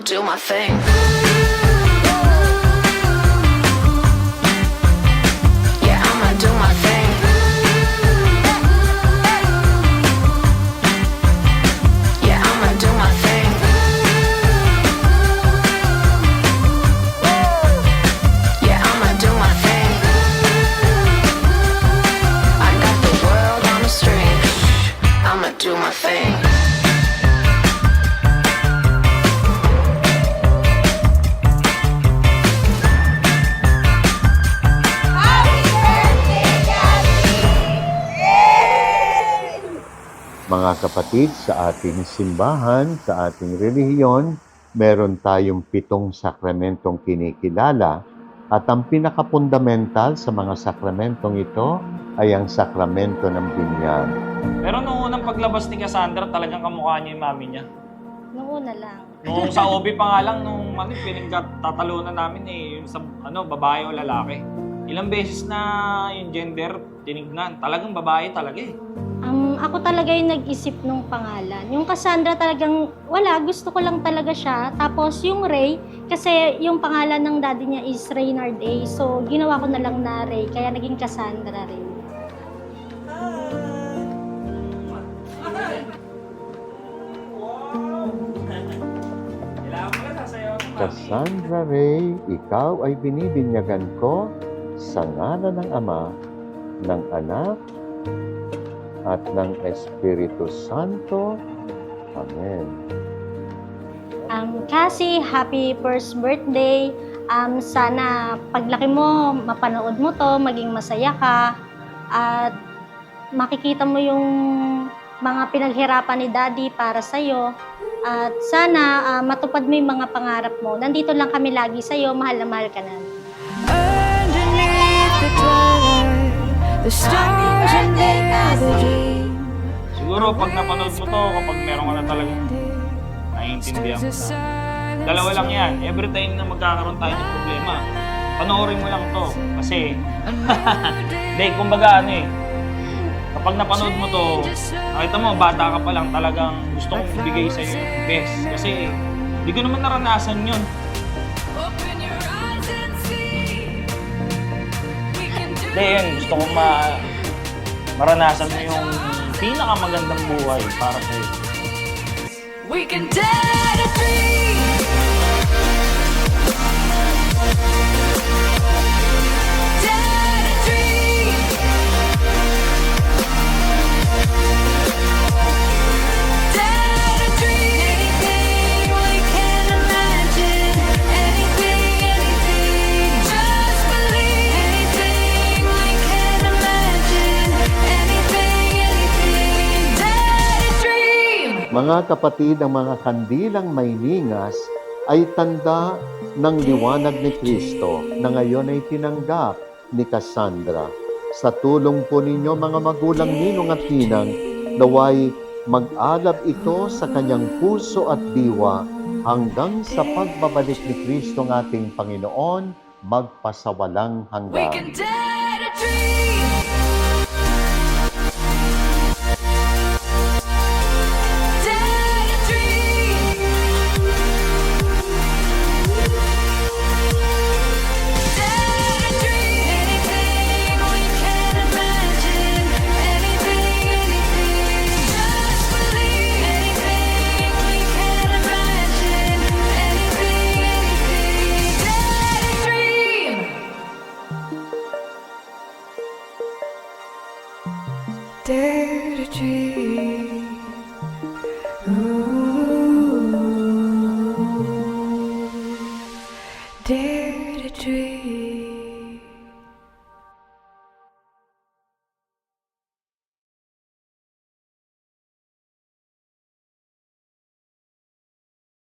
Do my thing. Yeah, I'ma do my thing. Yeah, I'ma do my thing. Yeah, I'ma do my thing. I got the world on a string. I'ma do my thing. Mga kapatid, sa ating simbahan, sa ating relihiyon, meron tayong 7 sakramentong kinikilala at ang pinakapundamental sa mga sakramentong ito ay ang sakramento ng binyag. Pero noong unang paglabas ni Cassandra, talagang kamukha niya yung mami niya. Noong una lang. Nung sa OB pa nga lang, nung pinagtatalunan namin yung sa babae o lalaki. Ilang beses na yung gender tinignan. Talagang babae talaga eh. Ako talaga yung nag-isip nung pangalan. Yung Cassandra talagang wala, gusto ko lang talaga siya. Tapos yung Ray, kasi yung pangalan ng daddy niya is Reynard A. So ginawa ko na lang na Ray, kaya naging Cassandra rin. Cassandra Ray, ikaw ay binibinyagan ko sa ngalan ng Ama, ng Anak, at ng Espiritu Santo. Amen. Kasi happy first birthday. Sana paglaki mo, mapanood mo to, maging masaya ka. At makikita mo yung mga pinaghirapan ni Daddy para sa'yo. At sana matupad mo yung mga pangarap mo. Nandito lang kami lagi sa'yo, mahal na mahal ka namin. Underneath the twilight, the stars and the dream. Siguro pag napanood mo to, kapag meron ka na talagang naiintindihan mo na. Dalawa lang yan. Every time na magkakaroon tayo ng problema, panoorin mo lang to. Kasi, hindi, kumbaga kapag napanood mo to, nakita mo, bata ka pa lang, talagang gusto kong ibigay sa iyo yung best. Kasi, hindi ko naman naranasan yun. Hindi, yun, gusto kong maranasan mo yung pinakamagandang buhay para sa'yo. We can dare to dream. Dare to dream. Dare to dream. Anything we can imagine. Anything. Just believe. Anything we can imagine. Anything. Dare to dream. Mga kapatid, ang mga kandilang may ningas ay tanda ng liwanag ni Kristo na ngayon ay tinanggap ni Cassandra. Sa tulong po ninyo mga magulang ninong at ninang, naway mag-alab ito sa kanyang puso at diwa hanggang sa pagbabalik ni Kristo ng ating Panginoon, magpasawalang We can hanggan. dare to dream. Dare to dream. Dare to dream. Anything we can imagine. Anything. Just believe. Anything we can imagine. Anything. Dare to dream. Dare to dream. Ooh. Dare